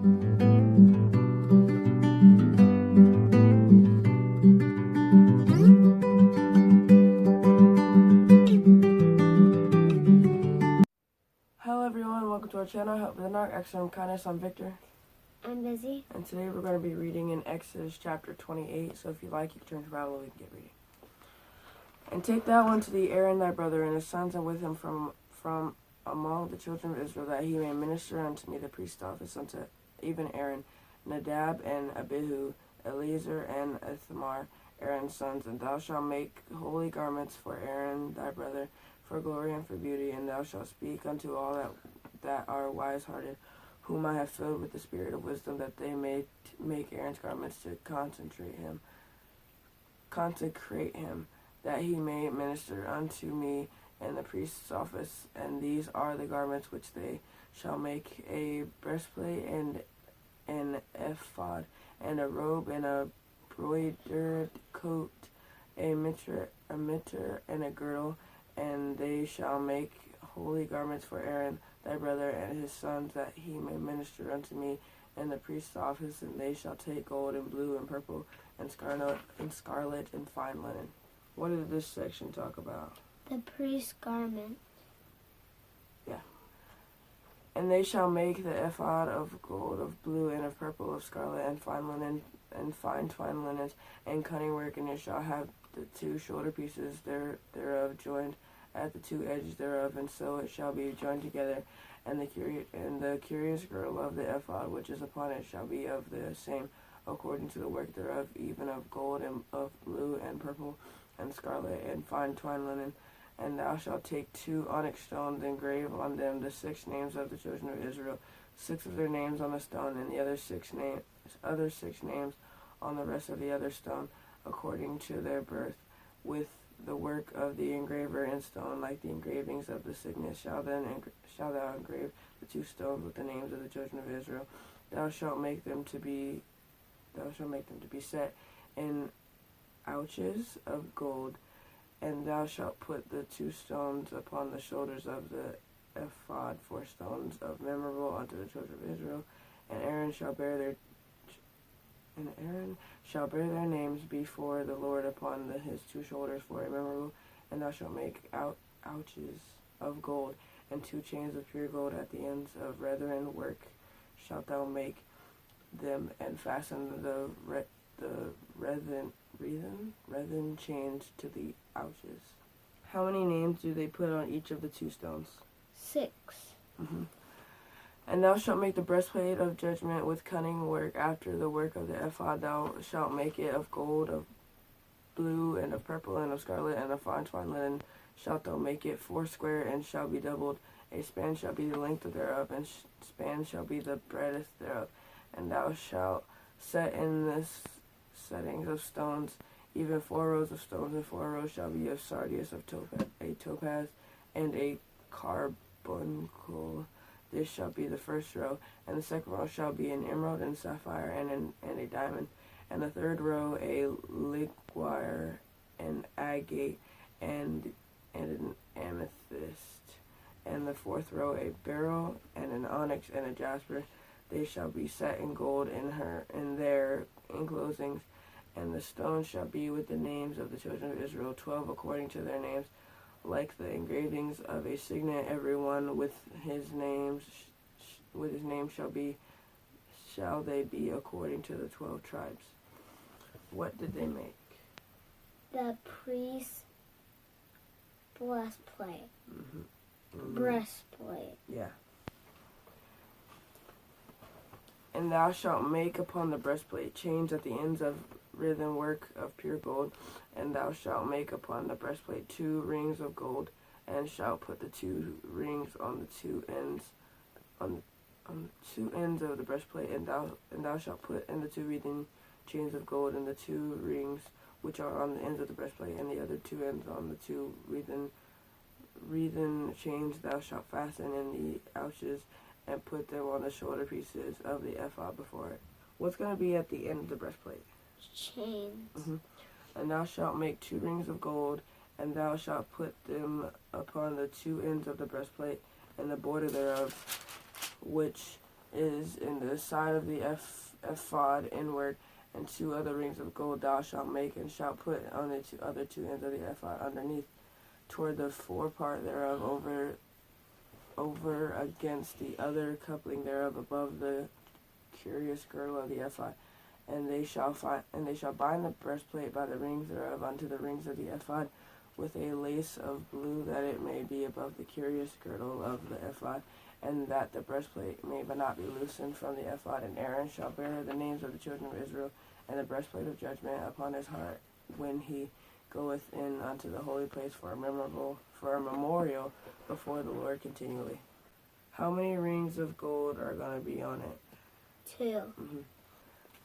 Hello everyone, welcome to our channel, Help with an Arc, Excellent Kindness. I'm Victor. I'm Busy. And today we're going to be reading in Exodus chapter 28, so if you like, you can turn to the Bible and we can get reading. And take that one to thee, Aaron thy brother, and his sons, and with him from among the children of Israel, that he may minister unto me the priest's office unto even Aaron, Nadab and Abihu, Eleazar and Ithamar, Aaron's sons. And thou shalt make holy garments for Aaron thy brother, for glory and for beauty, and thou shalt speak unto all that are wise-hearted, whom I have filled with the spirit of wisdom, that they may make Aaron's garments to consecrate him, that he may minister unto me in the priest's office. And these are the garments which they shall make: a breastplate, and an ephod, and a robe, and a broidered coat, a mitre, and a girdle. And they shall make holy garments for Aaron thy brother and his sons, that he may minister unto me in the priest's office. And they shall take gold and blue and purple and scarlet and fine linen. What did this section talk about? The priest's garment. Yeah. And they shall make the ephod of gold, of blue, and of purple, of scarlet, and fine linen, and fine linens, and cunning work. And it shall have the two shoulder pieces thereof joined at the two edges thereof, and so it shall be joined together. And the curious girdle of the ephod which is upon it shall be of the same, according to the work thereof, even of gold, and of blue, and purple, and scarlet, and fine twined linen. And thou shalt take 2 onyx stones, and engrave on them the 6 names of the children of Israel, 6 of their names on the stone, and the other 6 names on the rest of the other stone, according to their birth, with the work of the engraver in stone, like the engravings of the signet. Shalt thou engrave the 2 stones with the names of the children of Israel. Thou shalt make them to be set in ouches of gold. And thou shalt put the 2 stones upon the shoulders of the ephod for stones of memorable unto the children of Israel. And Aaron shall bear their names before the Lord upon his 2 shoulders for a memorable. And thou shalt make ouches of gold, and 2 chains of pure gold at the ends of wreathen work shalt thou make them, and fasten the wreathen chains to the ouches. How many names do they put on each of the 2 stones? 6. Mm-hmm. And thou shalt make the breastplate of judgment with cunning work after the work of the ephod. Thou shalt make it of gold, of blue, and of purple, and of scarlet, and of fine twined linen. Shalt thou make it 4 and shall be doubled. A span shall be the length thereof, and span shall be the breadth thereof. And thou shalt set in the settings of stones, even 4 rows of stones, and 4 rows shall be of sardius, of topaz, and a carbuncle. This shall be the first row, and the second row shall be an emerald and sapphire and a diamond, and the third row a liquire, an agate, and an amethyst, and the 4th row a beryl and an onyx and a jasper. They shall be set in gold in their enclosings, and the stones shall be with the names of the children of Israel, 12 according to their names, like the engravings of a signet. Every one with his name shall they be according to the 12 tribes. What did they make? The priest's breastplate. Mm-hmm. Breastplate. Yeah. And thou shalt make upon the breastplate chains at the ends of wreathen work of pure gold. And thou shalt make upon the breastplate 2 rings of gold, and shalt put the 2 rings on the 2 ends, on the 2 ends of the breastplate. And thou shalt put in the 2 wreathen chains of gold, and the 2 rings which are on the ends of the breastplate, and the other 2 ends on the 2 wreathen chains thou shalt fasten in the ouches, and put them on the shoulder pieces of the ephod before it. What's going to be at the end of the breastplate? Chains. Mm-hmm. And thou shalt make 2 rings of gold, and thou shalt put them upon the 2 ends of the breastplate, and the border thereof, which is in the side of the ephod inward, and 2 other rings of gold thou shalt make, and shalt put on the other 2 ends of the ephod underneath, toward the forepart thereof, over against the other coupling thereof, above the curious girdle of the ephod. And they shall bind the breastplate by the rings thereof unto the rings of the ephod, with a lace of blue, that it may be above the curious girdle of the ephod, and that the breastplate may not be loosened from the ephod. And Aaron shall bear the names of the children of Israel, and the breastplate of judgment upon his heart, when he goeth in unto the holy place, for a memorial before the Lord continually. How many rings of gold are going to be on it? 2.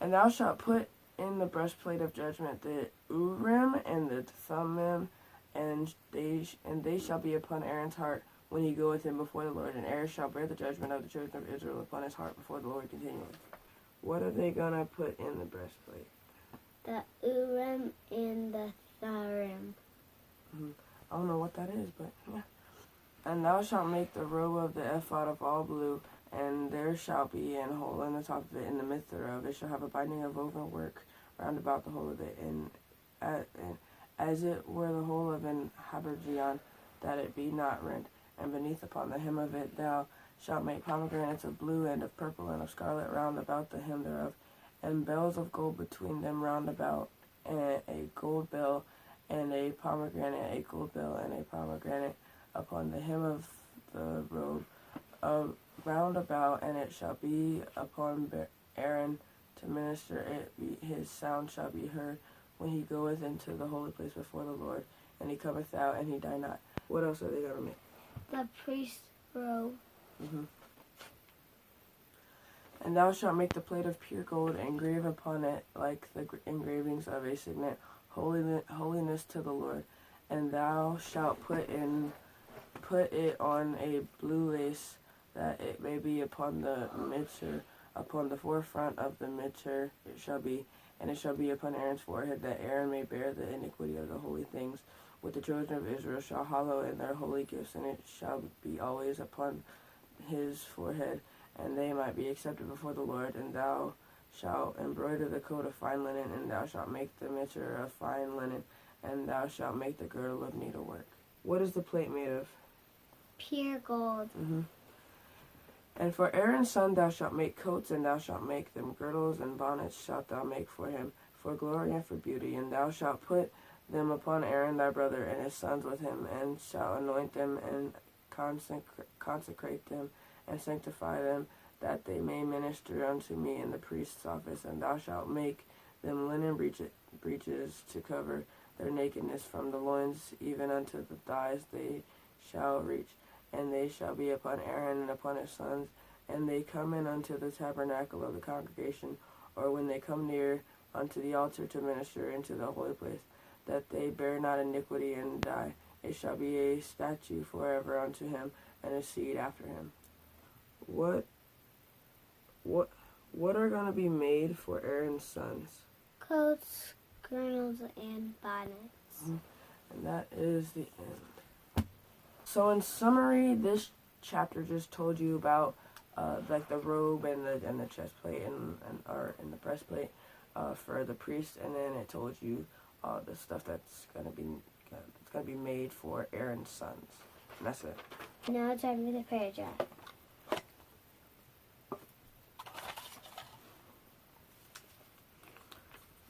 And thou shalt put in the breastplate of judgment the Urim and the Thummim, and they shall be upon Aaron's heart when he goeth in before the Lord. And Aaron shall bear the judgment of the children of Israel upon his heart before the Lord continually. What are they going to put in the breastplate? The Urim and the Thummim. I don't know what that is, but yeah. And thou shalt make the robe of the ephod of all blue, and there shall be an hole in the top of it, in the midst thereof. It shall have a binding of woven work round about the whole of it, and as it were the whole of an habergeon, that it be not rent. And beneath upon the hem of it thou shalt make pomegranates of blue and of purple and of scarlet round about the hem thereof, and bells of gold between them round about, and a gold bell, and a pomegranate, a gold bell, and a pomegranate upon the hem of the robe round about. And it shall be upon Aaron to minister it. His sound shall be heard when he goeth into the holy place before the Lord, and he cometh out, and he die not. What else are they going to make? The priest's robe. And thou shalt make the plate of pure gold, and engrave upon it like the engravings of a signet, holiness to the Lord. And thou shalt put it on a blue lace, that it may be upon the mitre, upon the forefront of the mitre it shall be, and it shall be upon Aaron's forehead, that Aaron may bear the iniquity of the holy things, with the children of Israel shall hallow in their holy gifts, and it shall be always upon his forehead, and they might be accepted before the Lord. And thou shalt embroider the coat of fine linen, and thou shalt make the mitre of fine linen, and thou shalt make the girdle of needlework. What is the plate made of? Pure gold. And for Aaron's son thou shalt make coats, and thou shalt make them girdles, and bonnets shalt thou make for him, for glory and for beauty. And thou shalt put them upon Aaron thy brother, and his sons with him, and shalt anoint them, and consecrate them, and sanctify them, that they may minister unto me in the priest's office. And thou shalt make them linen breeches to cover their nakedness, from the loins even unto the thighs they shall reach. And they shall be upon Aaron and upon his sons, and they come in unto the tabernacle of the congregation, or when they come near unto the altar to minister into the holy place, that they bear not iniquity and die. It shall be a statute forever unto him, and a seed after him. What are going to be made for Aaron's sons? Coats, girdles, and bonnets. And that is the end. So in summary, this chapter just told you about like the robe and the chest plate and the breastplate for the priest, and then it told you the stuff that's gonna be made for Aaron's sons. And that's it. Now it's time for the prayer jar.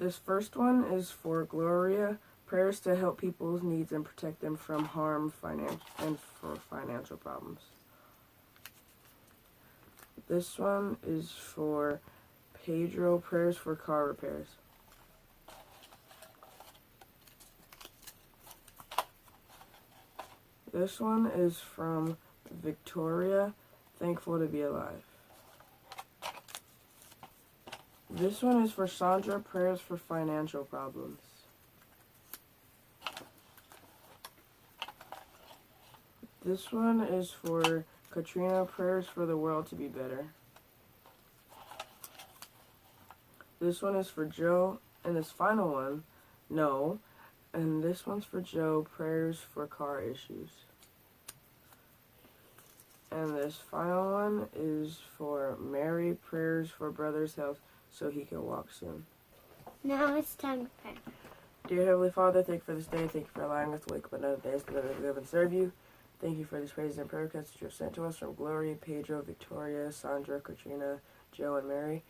This first one is for Gloria. Prayers to help people's needs and protect them from harm and for financial problems. This one is for Pedro. Prayers for car repairs. This one is from Victoria. Thankful to be alive. This one is for Sandra. Prayers for financial problems. This one is for Katrina. Prayers for the world to be better. This one is for Joe. And this final one, no. And this one's for Joe. Prayers for car issues. And this final one is for Mary, prayers for brother's health so he can walk soon. Now it's time to pray. Dear Heavenly Father, thank you for this day. Thank you for allowing us to wake up another day so that we live and serve you. Thank you for these praises and prayer requests that you have sent to us from Glory, Pedro, Victoria, Sandra, Katrina, Joe, and Mary.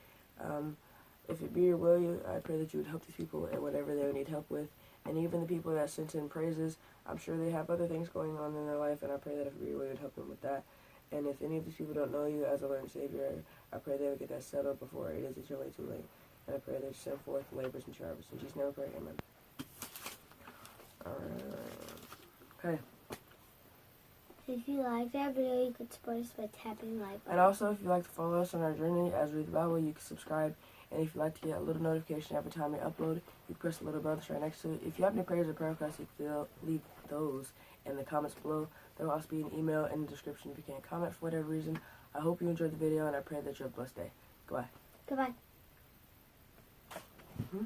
If it be your will, I pray that you would help these people in whatever they would need help with. And even the people that sent in praises, I'm sure they have other things going on in their life, and I pray that if it be your will, you would help them with that. And if any of these people don't know you as a Lord and Savior, I pray they would get that settled before it is eternally too late. And I pray that you send forth laborers and harvest. In Jesus' name I pray, amen. Alright. Okay. If you liked our video, you could support us by tapping like And also, if you'd like to follow us on our journey as we read the Bible, you can subscribe. And if you'd like to get a little notification every time we upload, you can press the little bell that's right next to it. If you have any prayers or prayer requests, you can leave those in the comments below. There will also be an email in the description if you can't comment for whatever reason. I hope you enjoyed the video, and I pray that you have a blessed day. Goodbye. Goodbye. Mm-hmm.